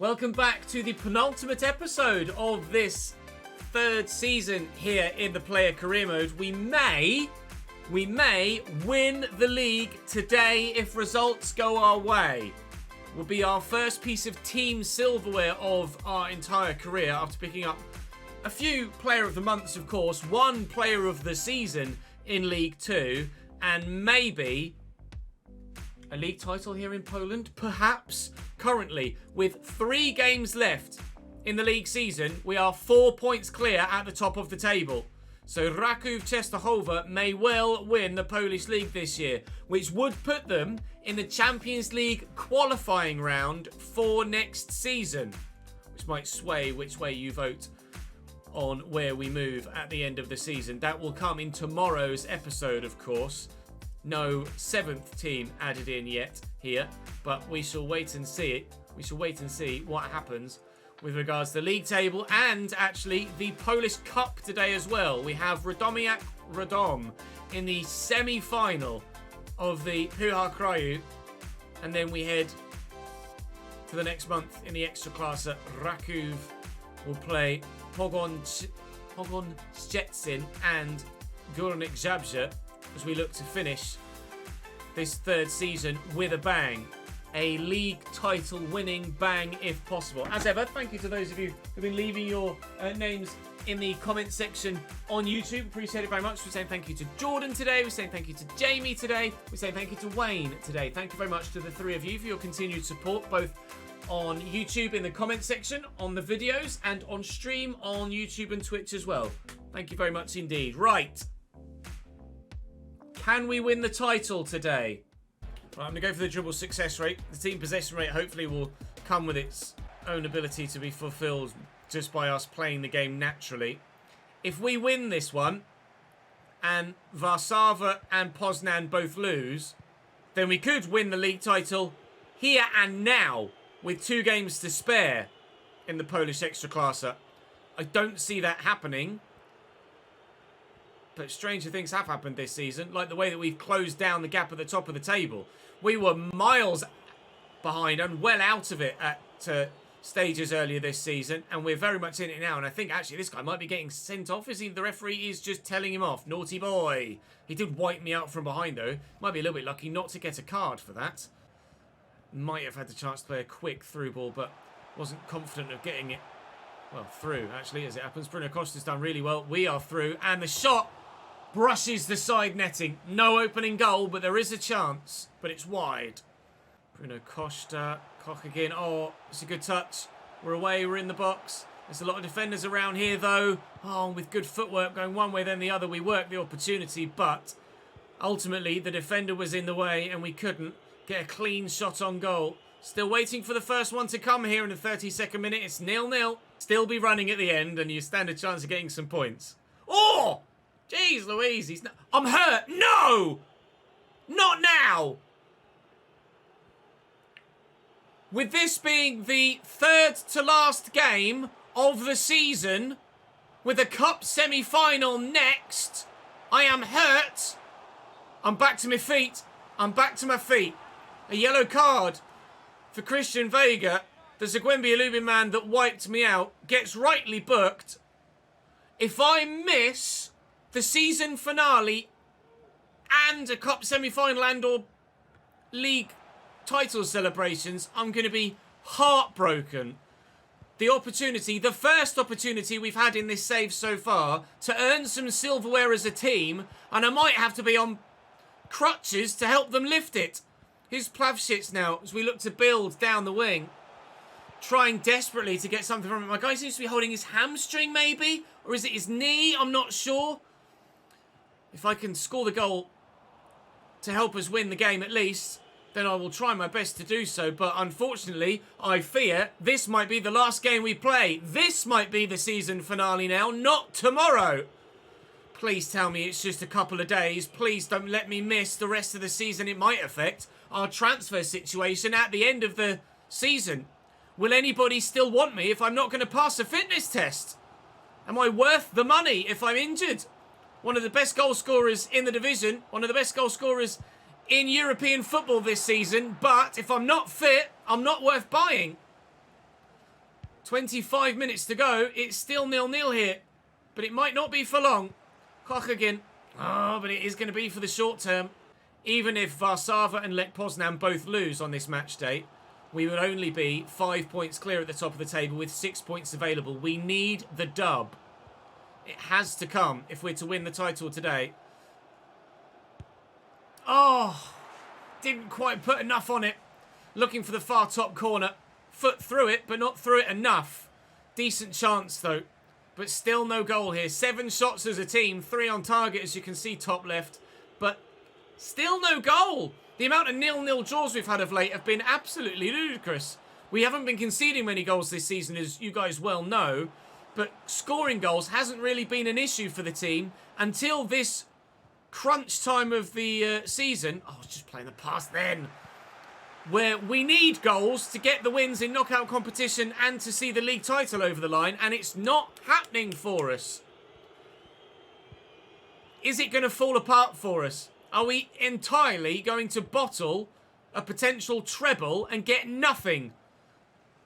Welcome back to the penultimate episode of this third season here in the player career mode. We may win the league today if results go our way. Will be our first piece of team silverware of our entire career after picking up a few player of the months, of course, one player of the season in League 2, and maybe a league title here in Poland, perhaps. Currently, with 3 games left in the league season, we are 4 points clear at the top of the table. So Raku Częstochowa may well win the Polish league this year, which would put them in the Champions League qualifying round for next season, which might sway which way you vote on where we move at the end of the season. That will come in tomorrow's episode, of course. No 7th team added in yet here, but we shall wait and see it. We shall wait and see what happens with regards to the league table and actually the Polish Cup today as well. We have Radomiak Radom in the semi-final of the Puchar Kraju, and then we head to the next month in the Ekstraklasa. Raku will play Pogoń Szczecin and Górnik Zabrze as we look to finish this third season with a bang. A league title winning bang if possible. As ever, thank you to those of you who've been leaving your names in the comment section on YouTube. Appreciate it very much. We're saying thank you to Jordan today. We're saying thank you to Jamie today. We're saying thank you to Wayne today. Thank you very much to the 3 of you for your continued support, both on YouTube in the comment section, on the videos, and on stream on YouTube and Twitch as well. Thank you very much indeed. Right. Can we win the title today? Right, I'm going to go for the dribble success rate. The team possession rate hopefully will come with its own ability to be fulfilled just by us playing the game naturally. If we win this one, and Warszawa and Poznan both lose, then we could win the league title here and now with 2 games to spare in the Polish Ekstraklasa. I don't see that happening. But stranger things have happened this season, like the way that we've closed down the gap at the top of the table. We were miles behind and well out of it at stages earlier this season, and we're very much in it now. And I think actually this guy might be getting sent off. Is he? The referee is just telling him off. Naughty boy. He did wipe me out from behind though. Might be a little bit lucky not to get a card for that. Might have had the chance to play a quick through ball, but wasn't confident of getting it, well, through actually as it happens. Bruno Costa's done really well. We are through, and the shot brushes the side netting. No opening goal, but there is a chance. But it's wide. Bruno Costa. Koch again. Oh, it's a good touch. We're away. We're in the box. There's a lot of defenders around here, though. Oh, with good footwork going one way, then the other. We worked the opportunity, but ultimately the defender was in the way and we couldn't get a clean shot on goal. Still waiting for the first one to come here in the 32nd minute. It's 0-0. Still be running at the end, and you stand a chance of getting some points. Oh! Jeez Louise, he's not... I'm hurt! No! Not now! With this being the 3rd to last game of the season, with a cup semi-final next, I am hurt. I'm back to my feet. I'm back to my feet. A yellow card for Christian Vega, the Zagłębie Lubin man that wiped me out, gets rightly booked. If I miss the season finale and a cup semi-final and or league title celebrations, I'm going to be heartbroken. The opportunity, the first opportunity we've had in this save so far to earn some silverware as a team, and I might have to be on crutches to help them lift it. Here's Plavšič now as we look to build down the wing, trying desperately to get something from it. My guy seems to be holding his hamstring maybe, or is it his knee? I'm not sure. If I can score the goal to help us win the game at least, then I will try my best to do so. But unfortunately, I fear this might be the last game we play. This might be the season finale now, not tomorrow. Please tell me it's just a couple of days. Please don't let me miss the rest of the season. It might affect our transfer situation at the end of the season. Will anybody still want me if I'm not going to pass a fitness test? Am I worth the money if I'm injured? One of the best goal scorers in the division. One of the best goal scorers in European football this season. But if I'm not fit, I'm not worth buying. 25 minutes to go. It's still 0-0 here. But it might not be for long. Koch again. Oh, but it is going to be for the short term. Even if Warszawa and Lech Poznan both lose on this match day, we would only be 5 points clear at the top of the table with 6 points available. We need the dub. It has to come if we're to win the title today. Oh, didn't quite put enough on it. Looking for the far top corner. Foot through it, but not through it enough. Decent chance, though. But still no goal here. 7 shots as a team. 3 on target, as you can see, top left. But still no goal. The amount of 0-0 draws we've had of late have been absolutely ludicrous. We haven't been conceding many goals this season, as you guys well know. But scoring goals hasn't really been an issue for the team until this crunch time of the season. Oh, I was just playing the pass then. Where we need goals to get the wins in knockout competition and to see the league title over the line. And it's not happening for us. Is it going to fall apart for us? Are we entirely going to bottle a potential treble and get nothing?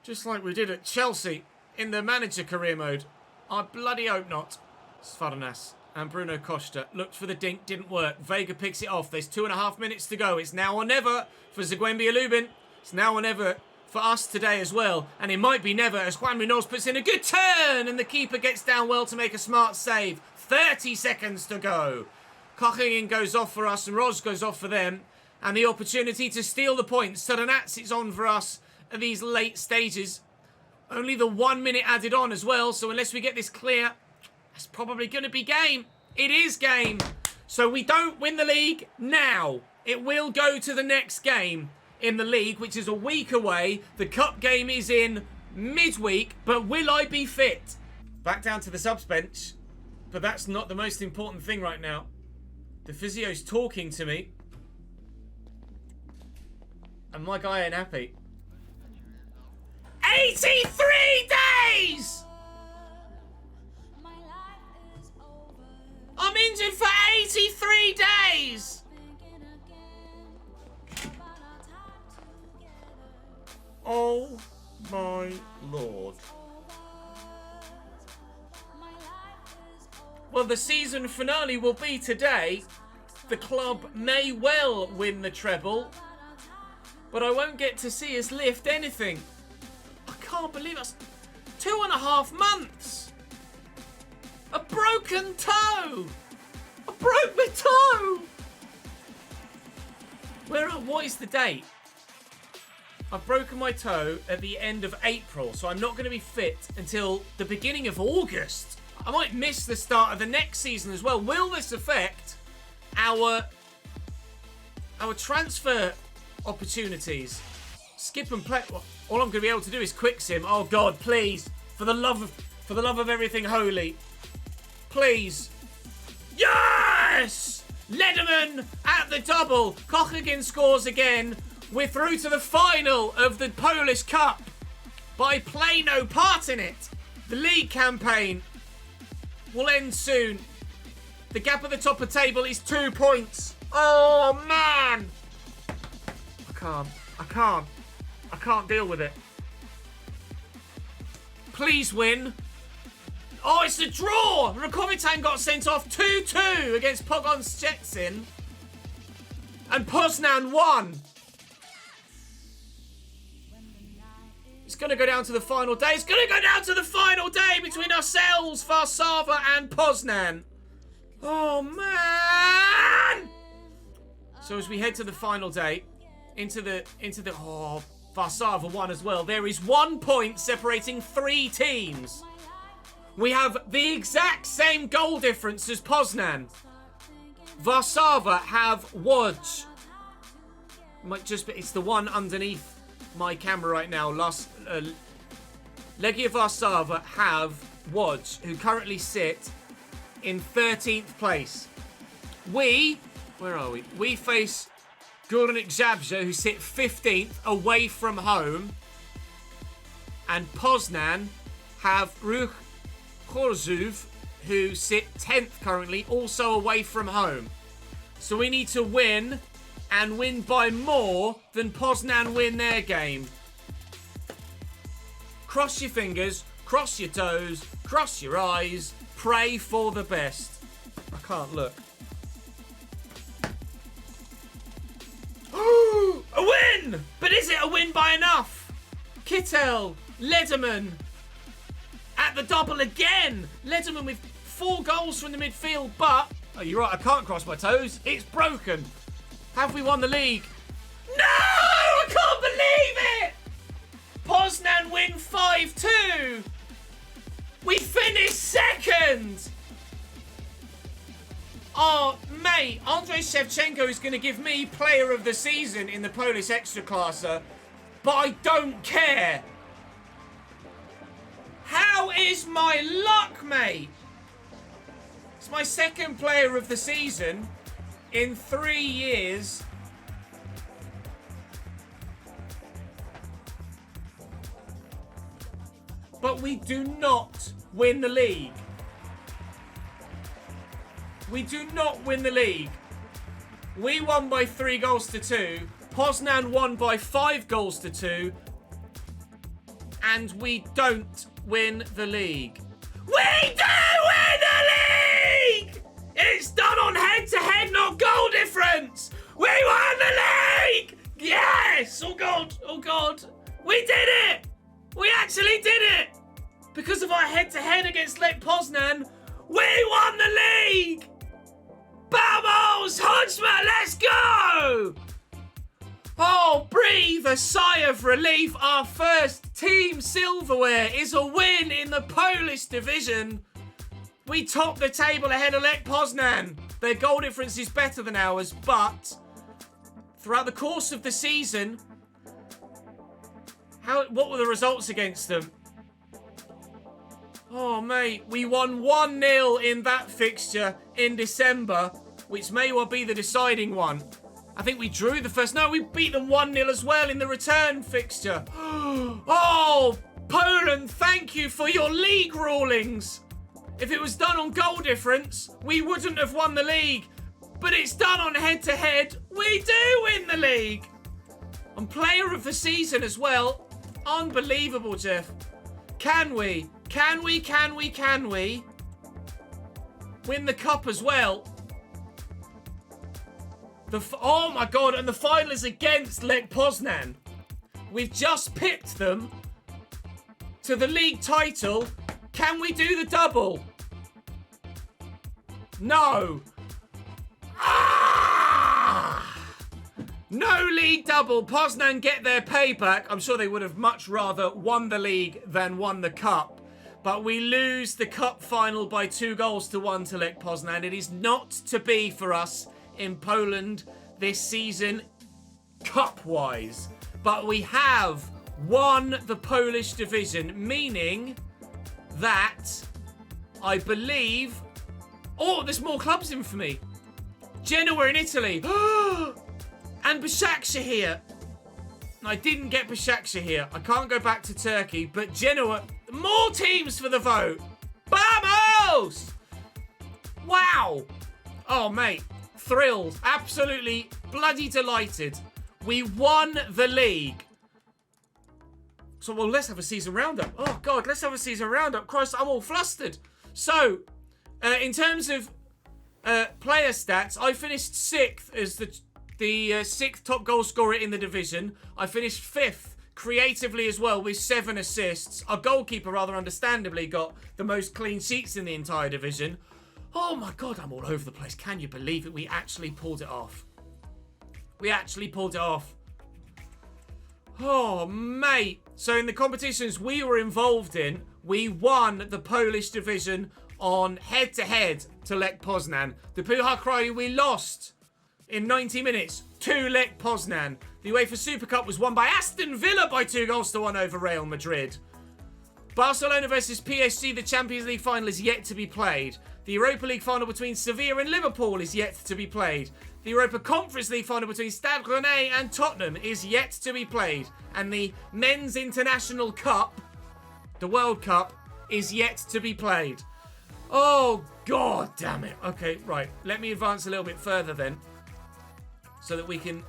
Just like we did at Chelsea in the manager career mode. I bloody hope not. Svarnas and Bruno Costa looked for the dink, didn't work. Vega picks it off. There's 2.5 minutes to go. It's now or never for Zagwembe Lubin. It's now or never for us today as well. And it might be never as Juan Munoz puts in a good turn and the keeper gets down well to make a smart save. 30 seconds to go. Kochingen goes off for us and Roz goes off for them. And the opportunity to steal the points. Suddenats is on for us at these late stages. Only the 1 minute added on as well. So unless we get this clear, that's probably going to be game. It is game. So we don't win the league now. It will go to the next game in the league, which is a week away. The cup game is in midweek. But will I be fit? Back down to the subs bench. But that's not the most important thing right now. The physio's talking to me. And my guy ain't happy. 83 days! I'm injured for 83 days! Oh my lord. Well, the season finale will be today. The club may well win the treble, but I won't get to see us lift anything. I can't believe us. 2.5 months. A broken toe. I broke my toe. What is the date? I've broken my toe at the end of April, so I'm not going to be fit until the beginning of August. I might miss the start of the next season as well. Will this affect our transfer opportunities? Skip and play. All I'm going to be able to do is quick sim. Oh God, please, for the love of everything holy, please. Yes! Lederman at the double. Kochingen scores again. We're through to the final of the Polish Cup, but I play no part in it. The league campaign will end soon. The gap at the top of the table is 2 points. Oh man! I can't deal with it. Please win. Oh, it's a draw! Rakovitan got sent off 2-2 against Pogon Szczecin. And Poznan won. It's going to go down to the final day. It's going to go down to the final day between ourselves, Warszawa and Poznan. Oh, man! So as we head to the final day, Warszawa won as well. There is 1 point separating 3 teams. We have the exact same goal difference as Poznan. Warszawa have Łódź. It's the one underneath my camera right now. Legia Warszawa have Łódź, who currently sit in 13th place. Where are we? We face Górnik Zabrze, who sit 15th away from home. And Poznan have Ruch Chorzów, who sit 10th currently, also away from home. So we need to win, and win by more than Poznan win their game. cross your fingers, cross your toes, cross your eyes, pray for the best. I can't look. A win! But is it a win by enough? Kittel, Lederman at the double again. Lederman with 4 goals from the midfield, but... Oh, you're right, I can't cross my toes. It's broken. Have we won the league? No! I can't believe it! Poznan win 5-2. We finished second. Oh, mate, Andrei Shevchenko is going to give me player of the season in the Polish Ekstraklasa, but I don't care. How is my luck, mate? It's my second player of the season in 3 years. But we do not win the league. We do not win the league. We won by 3 goals to 2. Poznan won by 5 goals to 2. And we don't win the league. We do win the league! It's done on head-to-head, not goal difference! We won the league! Yes! Oh, God. Oh, God. We did it! We actually did it! Because of our head-to-head against Lech Poznan, we won the league! Vamos, Hodgman, let's go! Oh, breathe a sigh of relief. Our first team silverware is a win in the Polish division. We top the table ahead of Lech Poznan. Their goal difference is better than ours, but throughout the course of the season, what were the results against them? Oh, mate, we won 1-0 in that fixture in December, which may well be the deciding one. I think we drew the first... No, we beat them 1-0 as well in the return fixture. Oh, Poland, thank you for your league rulings. If it was done on goal difference, we wouldn't have won the league. But it's done on head-to-head. We do win the league. And player of the season as well. Unbelievable, Jeff. Can we win the cup as well? Oh my God, and the final is against Lech Poznan. We've just pipped them to the league title. Can we do the double? No. No league double. Poznan get their payback. I'm sure they would have much rather won the league than won the cup. But we lose the cup final by 2 goals to 1 to Lech Poznan. It is not to be for us in Poland this season, cup-wise. But we have won the Polish division, meaning that I believe... Oh, there's more clubs in for me. Genoa in Italy. And Başakşehir. I didn't get Başakşehir. I can't go back to Turkey, but Genoa... More teams for the vote. Vamos! Wow. Oh, mate. Thrilled. Absolutely bloody delighted. We won the league. So, well, let's have a season roundup. Oh, God, let's have a season roundup. Christ, I'm all flustered. So, in terms of player stats, I finished 6th as the 6th top goal scorer in the division. I finished 5th creatively as well with 7 assists. Our goalkeeper, rather understandably, got the most clean sheets in the entire division. Oh my God, I'm all over the place. Can you believe it? We actually pulled it off. We actually pulled it off. Oh, mate. So in the competitions we were involved in, we won the Polish division on head-to-head to Lech Poznan. The Puchar Kraju we lost in 90 minutes to Lech Poznan. The UEFA Super Cup was won by Aston Villa by 2 goals to 1 over Real Madrid. Barcelona versus PSG, the Champions League final, is yet to be played. The Europa League final between Sevilla and Liverpool is yet to be played. The Europa Conference League final between Stade Rennais and Tottenham is yet to be played. And the Men's International Cup, the World Cup, is yet to be played. Oh, God damn it. Okay, right. Let me advance a little bit further then, so that we can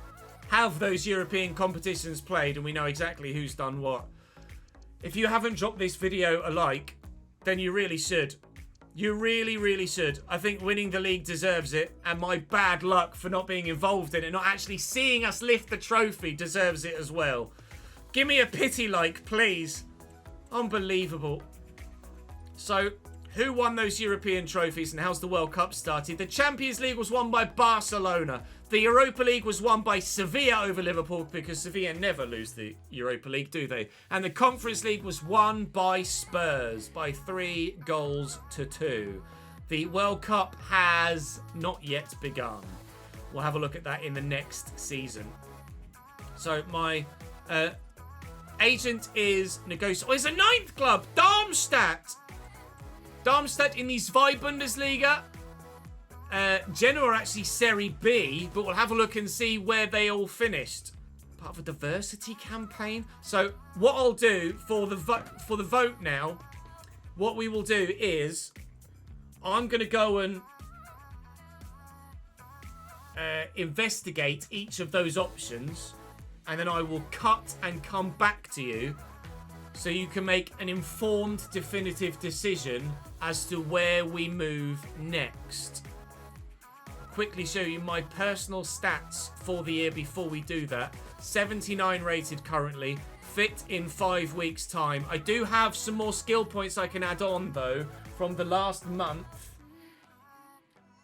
have those European competitions played and we know exactly who's done what. If you haven't dropped this video a like, then you really should. You really, really should. I think winning the league deserves it, and my bad luck for not being involved in it, not actually seeing us lift the trophy, deserves it as well. Give me a pity like, please. Unbelievable. So, who won those European trophies and how's the World Cup started? The Champions League was won by Barcelona. The Europa League was won by Sevilla over Liverpool, because Sevilla never lose the Europa League, do they? And the Conference League was won by Spurs by 3-2. The World Cup has not yet begun. We'll have a look at that in the next season. So my agent is negotiating. Oh, it's a 9th club, Darmstadt. Darmstadt in the Zwei Bundesliga. Genoa are actually Serie B, but we'll have a look and see where they all finished. Part of a diversity campaign. So what I'll do for the vote now, what we will do is I'm going to go and investigate each of those options, and then I will cut and come back to you so you can make an informed, definitive decision as to where we move next. Quickly show you my personal stats for the year before we do that. 79 rated currently, fit in 5 weeks time. I do have some more skill points I can add on though from the last month.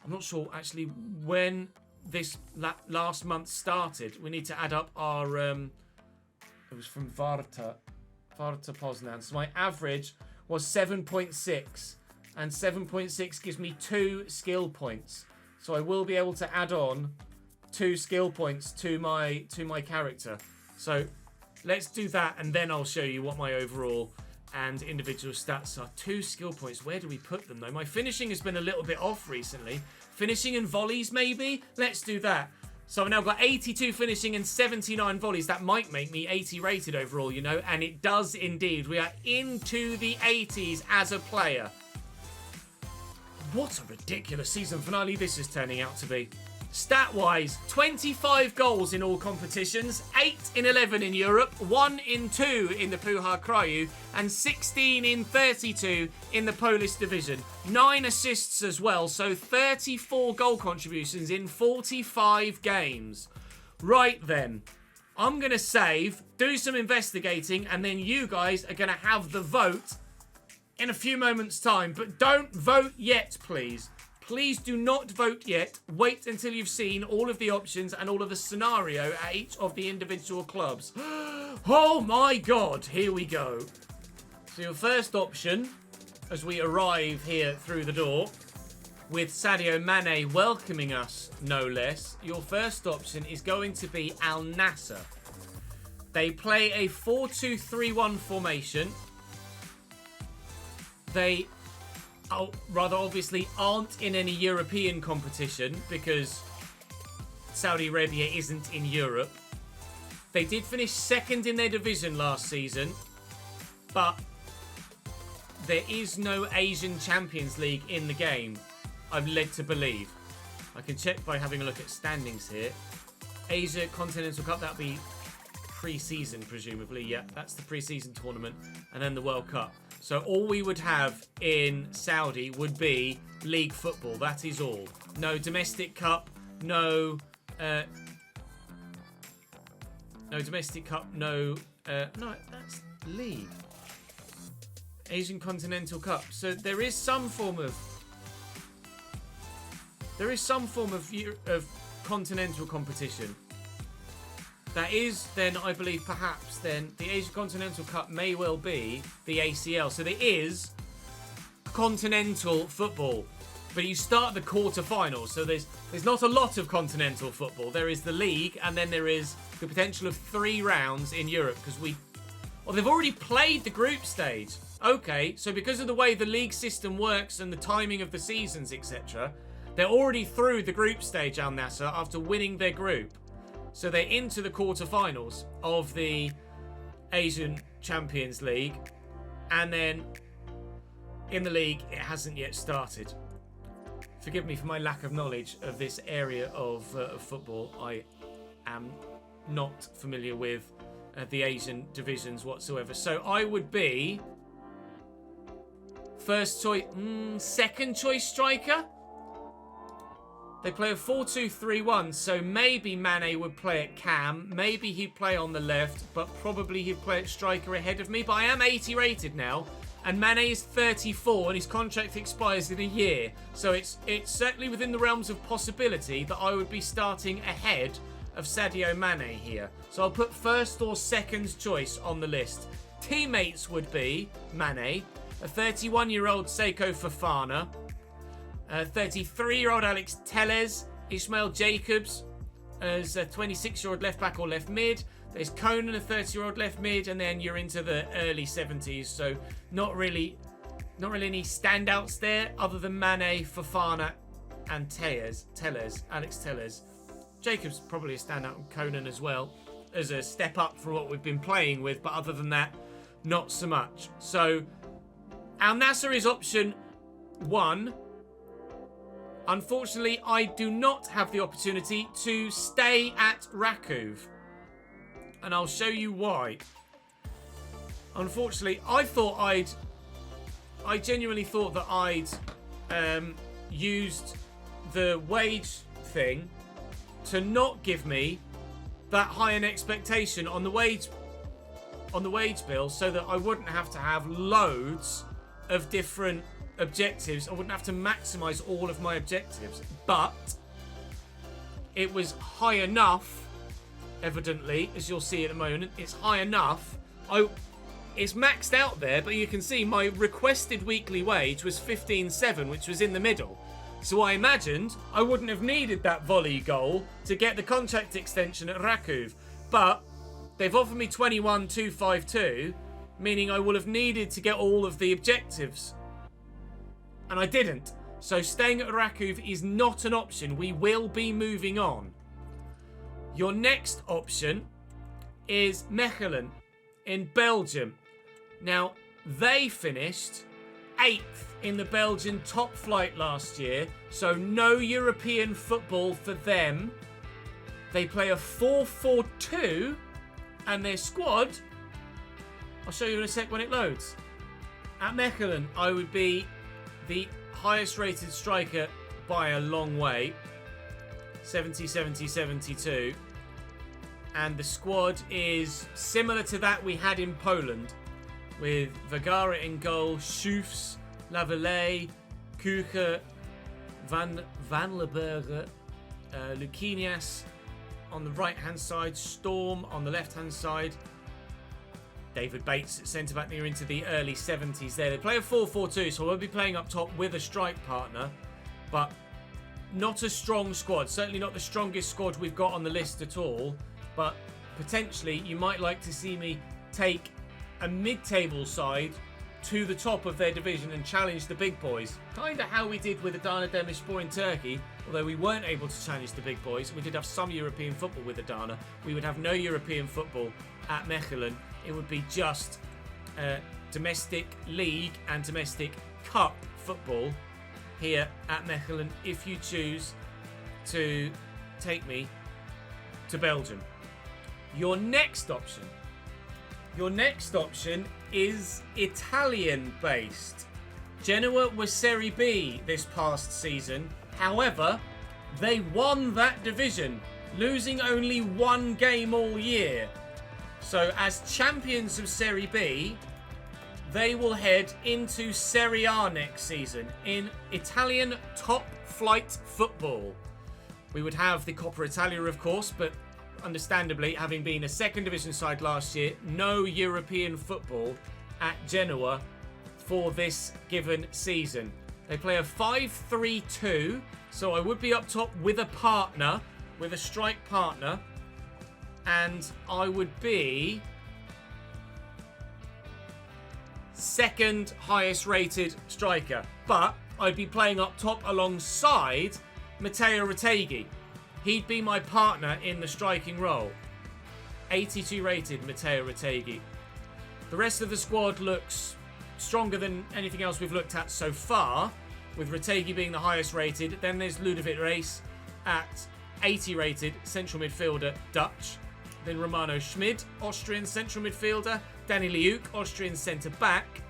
I'm not sure actually when this last month started. We need to add up our it was from Varta Poznan. So my average was 7.6, and 7.6 gives me 2 skill points. So I will be able to add on 2 skill points to my character. So let's do that, and then I'll show you what my overall and individual stats are. 2 skill points. Where do we put them though? My finishing has been a little bit off recently. Finishing and volleys maybe? Let's do that. So I've now got 82 finishing and 79 volleys. That might make me 80 rated overall, you know, and it does indeed. We are into the 80s as a player. What a ridiculous season finale this is turning out to be. Stat-wise, 25 goals in all competitions, 8 in 11 in Europe, 1 in 2 in the Puchar Kraju, and 16 in 32 in the Polish division. 9 assists as well, so 34 goal contributions in 45 games. Right then, I'm going to save, do some investigating, and then you guys are going to have the vote in a few moments' time. But don't vote yet, please. Please do not vote yet. Wait until you've seen all of the options and all of the scenario at each of the individual clubs. Oh my god, here we go. So your first option, as we arrive here through the door, with Sadio Mane welcoming us, no less, your first option is going to be Al Nassr. They play a 4-2-3-1 formation. They rather obviously aren't in any European competition because Saudi Arabia isn't in Europe. They did finish 2nd in their division last season, but there is no Asian Champions League in the game, I'm led to believe. I can check by having a look at standings here. Asia Continental Cup, that'll be pre-season presumably. Yeah, that's the pre-season tournament, and then the World Cup. So all we would have in Saudi would be league football. That is all. No domestic cup. No domestic cup. No, that's league. Asian Continental Cup. So there is some form of of continental competition. That is, then, I believe, perhaps, then, the Asian Continental Cup may well be the ACL. So there is continental football, but you start the quarterfinals. So there's not a lot of continental football. There is the league, and then there is the potential of 3 rounds in Europe, because they've already played the group stage. Okay, so because of the way the league system works and the timing of the seasons, etc., they're already through the group stage, Al Nassr, after winning their group. So they're into the quarterfinals of the Asian Champions League. And then in the league, it hasn't yet started. Forgive me for my lack of knowledge of this area of football. I am not familiar with the Asian divisions whatsoever. So I would be first choice, second choice striker. They play a 4-2-3-1, so maybe Mane would play at cam. Maybe he'd play on the left, but probably he'd play at striker ahead of me. But I am 80 rated now, and Mane is 34, and his contract expires in a year. So it's certainly within the realms of possibility that I would be starting ahead of Sadio Mane here. So I'll put first or second choice on the list. Teammates would be Mane, a 31-year-old Seiko Fofana, 33-year-old Alex Telles, Ismail Jacobs as a 26-year-old left back or left mid. There's Conan, a 30-year-old left mid, and then you're into the early 70s. So not really any standouts there other than Mane, Fofana, and Alex Telles. Jacobs probably a standout, and Conan as well as a step up from what we've been playing with, but other than that, not so much. So Al Nassr is option 1. Unfortunately, I do not have the opportunity to stay at Raku, and I'll show you why. Unfortunately, I genuinely thought that I'd used the wage thing to not give me that high an expectation on the wage bill, so that I wouldn't have to have loads of different objectives. I wouldn't have to maximize all of my objectives, but it was high enough, evidently, as you'll see in a moment. It's high enough. It's maxed out there, but you can see my requested weekly wage was 15.7, which was in the middle. So I imagined I wouldn't have needed that volley goal to get the contract extension at Raku, but they've offered me 21.252, meaning I will have needed to get all of the objectives, and I didn't. So staying at Raku is not an option. We will be moving on. Your next option is Mechelen in Belgium. Now, they finished 8th in the Belgian top flight last year, so no European football for them. They play a 4-4-2, and their squad, I'll show you in a sec when it loads. At Mechelen, I would be the highest rated striker by a long way, 70, 70, 72. And the squad is similar to that we had in Poland, with Vergara in goal, Schoofs, Lavallée, Kucher, Van Leberge, Lucinias on the right-hand side, Storm on the left-hand side, David Bates at centre-back. Near into the early 70s there. They play a 4-4-2, so I won't be playing up top with a strike partner, but not a strong squad. Certainly not the strongest squad we've got on the list at all, but potentially you might like to see me take a mid-table side to the top of their division and challenge the big boys. Kind of how we did with Adana Demirspor in Turkey, although we weren't able to challenge the big boys. We did have some European football with Adana. We would have no European football at Mechelen. It would be just domestic league and domestic cup football here at Mechelen if you choose to take me to Belgium. Your next option is Italian-based. Genoa was Serie B this past season. However, they won that division, losing only one game all year. So as champions of Serie B, they will head into Serie A next season in Italian top flight football. We would have the Coppa Italia, of course, but understandably, having been a second division side last year, no European football at Genoa for this given season. They play a 5-3-2, so I would be up top with a partner, with a strike partner, and I would be second highest rated striker, but I'd be playing up top alongside Matteo Retegui. He'd be my partner in the striking role. 82 rated Matteo Retegui. The rest of the squad looks stronger than anything else we've looked at so far, with Retegui being the highest rated. Then there's Ludovic Reis at 80 rated, central midfielder, Dutch. Then Romano Schmid, Austrian central midfielder. Danny Liuk, Austrian centre-back.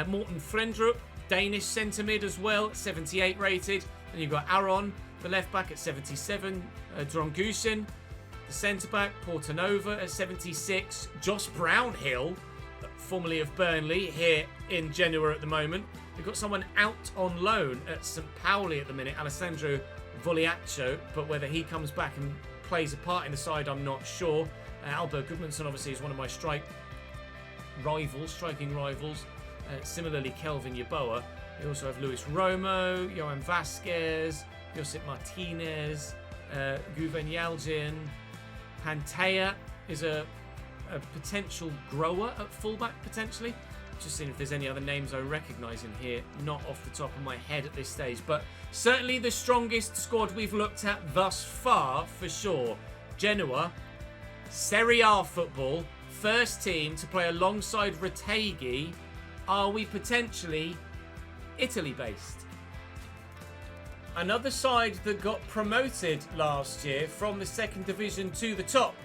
Morten Frendrup, Danish centre-mid as well, 78 rated. And you've got Aron, the left-back at 77. Drongusin, the centre-back. Portanova at 76. Josh Brownhill, formerly of Burnley, here in Genoa at the moment. We've got someone out on loan at St. Pauli at the minute, Alessandro Vogliaccio, but whether he comes back and plays a part in the side, I'm not sure. Albert Gudmundsson obviously is one of my striking rivals. Similarly, Kelvin Yeboah. We also have Luis Romo, Johan Vasquez, Josip Martinez, Guven Yalcin. Pantea is a potential grower at fullback, potentially. Just seeing if there's any other names I recognise in here, not off the top of my head at this stage. But certainly the strongest squad we've looked at thus far, for sure. Genoa, Serie A football, first team to play alongside Retegui. Are we potentially Italy-based? Another side that got promoted last year from the second division to the top.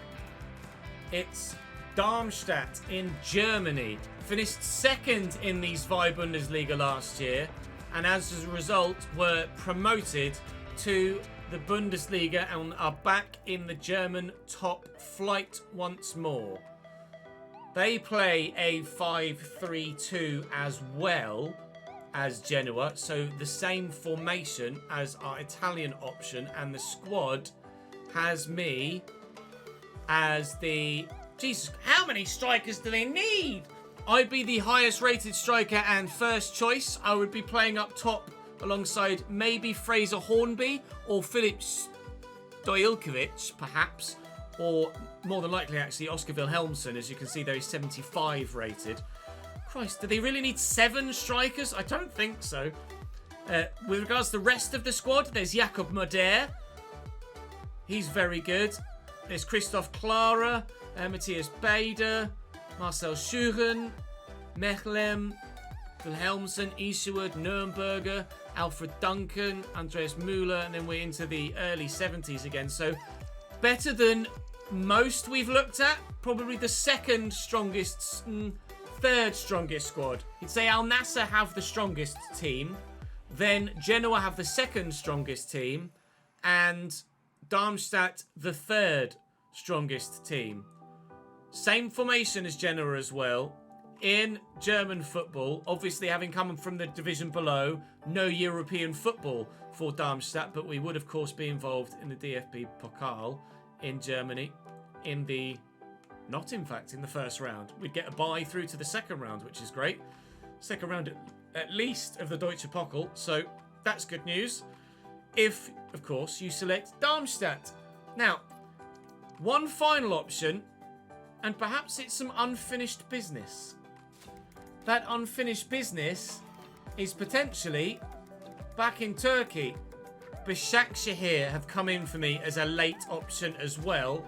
It's Darmstadt in Germany. Finished second in the Zweite Bundesliga last year, and as a result were promoted to the Bundesliga and are back in the German top flight once more. They play a 5-3-2 as well as Genoa, so the same formation as our Italian option, and the squad has me as the... Jesus, how many strikers do they need? I'd be the highest rated striker and first choice. I would be playing up top alongside maybe Fraser Hornby or Filip Stojilkovic, perhaps. Or more than likely, actually, Oscar Wilhelmsson. As you can see there, he's 75 rated. Christ, do they really need 7 strikers? I don't think so. With regards to the rest of the squad, there's Jakob Moder. He's very good. There's Christoph Clara, Matthias Bader, Marcel Schuren, Mechlem, Wilhelmsson, Isherwood, Nürnberger, Alfred Duncan, Andreas Müller, and then we're into the early 70s again. So better than most we've looked at. Probably the second strongest, third strongest squad. You'd say Al Nassr have the strongest team, then Genoa have the second strongest team, and Darmstadt the third strongest team. Same formation as Genoa as well. In German football, obviously having come from the division below, no European football for Darmstadt, but we would of course be involved in the DFB Pokal in Germany in the... Not, in fact, in the first round. We'd get a bye through to the second round, which is great. Second round at least of the Deutsche Pokal, so that's good news. If, of course, you select Darmstadt. Now, one final option, and perhaps it's some unfinished business. That unfinished business is potentially back in Turkey. Başakşehir have come in for me as a late option as well.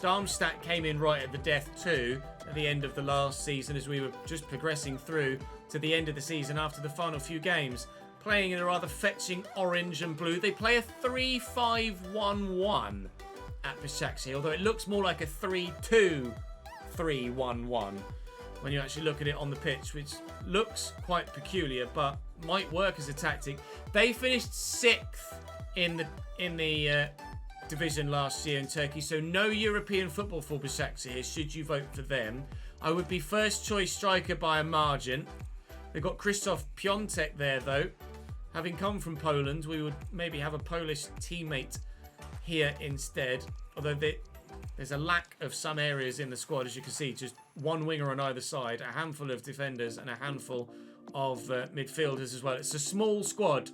Darmstadt came in right at the death too, at the end of the last season, as we were just progressing through to the end of the season after the final few games, playing in a rather fetching orange and blue. They play a 3-5-1-1 at Başakşehir, although it looks more like a 3-2-3-1-1 when you actually look at it on the pitch, which looks quite peculiar, but might work as a tactic. They finished 6th in the division last year in Turkey, so no European football for Başakşehir should you vote for them. I would be first choice striker by a margin. They've got Krzysztof Piątek there though. Having come from Poland, we would maybe have a Polish teammate here instead, although there's a lack of some areas in the squad, as you can see, just one winger on either side, a handful of defenders and a handful of midfielders as well. It's a small squad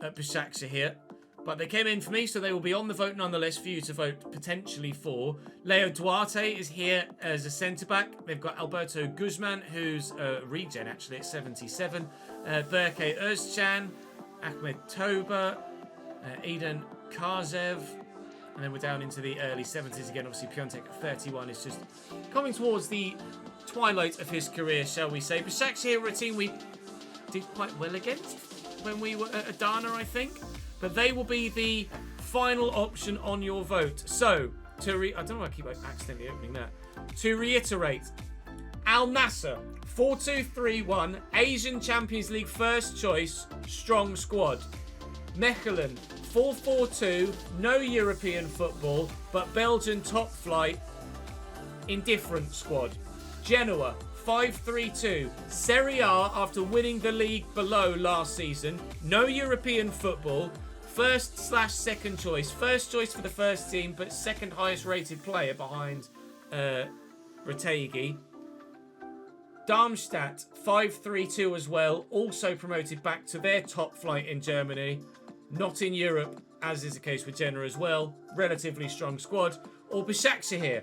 at Başakşehir. But they came in for me, so they will be on the vote nonetheless for you to vote potentially for. Leo Duarte is here as a centre-back. They've got Alberto Guzman, who's a regen, actually, at 77. Berke Özcan, Ahmed Toba, Eden Karzev. And then we're down into the early 70s again. Obviously, Piontek at 31 is just coming towards the twilight of his career, shall we say. Başakşehir were a team we did quite well against when we were at Adana, I think. But they will be the final option on your vote. So, I don't know why I keep accidentally opening that. To reiterate, Al Nassr, 4-2-3-1, Asian Champions League first choice, strong squad. Mechelen, 4-4-2, no European football, but Belgian top flight, indifferent squad. Genoa, 5-3-2, Serie A after winning the league below last season, no European football, first/second choice. First choice for the first team, but second highest rated player behind Retegui. Darmstadt, 5-3-2 as well, also promoted back to their top flight in Germany. Not in Europe, as is the case with Genoa as well. Relatively strong squad. Or Başakşehir.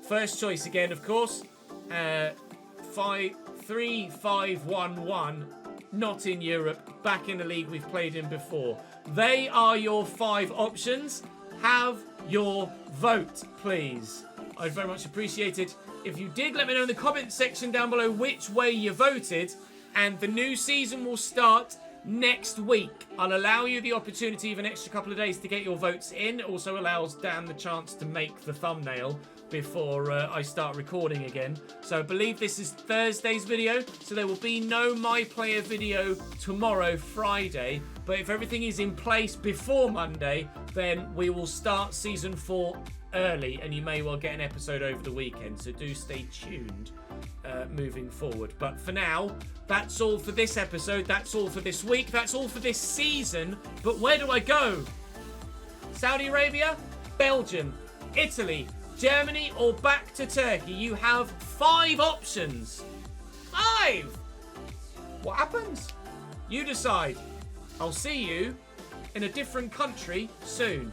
First choice again, of course. 3-5-1-1. Not in Europe. Back in the league we've played in before. They are your 5 options. Have your vote, please. I'd very much appreciate it if you did. Let me know in the comments section down below which way you voted. And the new season will start next week. I'll allow you the opportunity of an extra couple of days to get your votes in. It also allows Dan the chance to make the thumbnail before I start recording again. So I believe this is Thursday's video, so there will be no My Player video tomorrow, Friday. But if everything is in place before Monday, then we will start Season 4 early, and you may well get an episode over the weekend, so do stay tuned moving forward. But for now, that's all for this episode, that's all for this week, that's all for this season. But where do I go? Saudi Arabia, Belgium, Italy, Germany, or back to Turkey? You have 5 options. 5! What happens? You decide. I'll see you in a different country soon.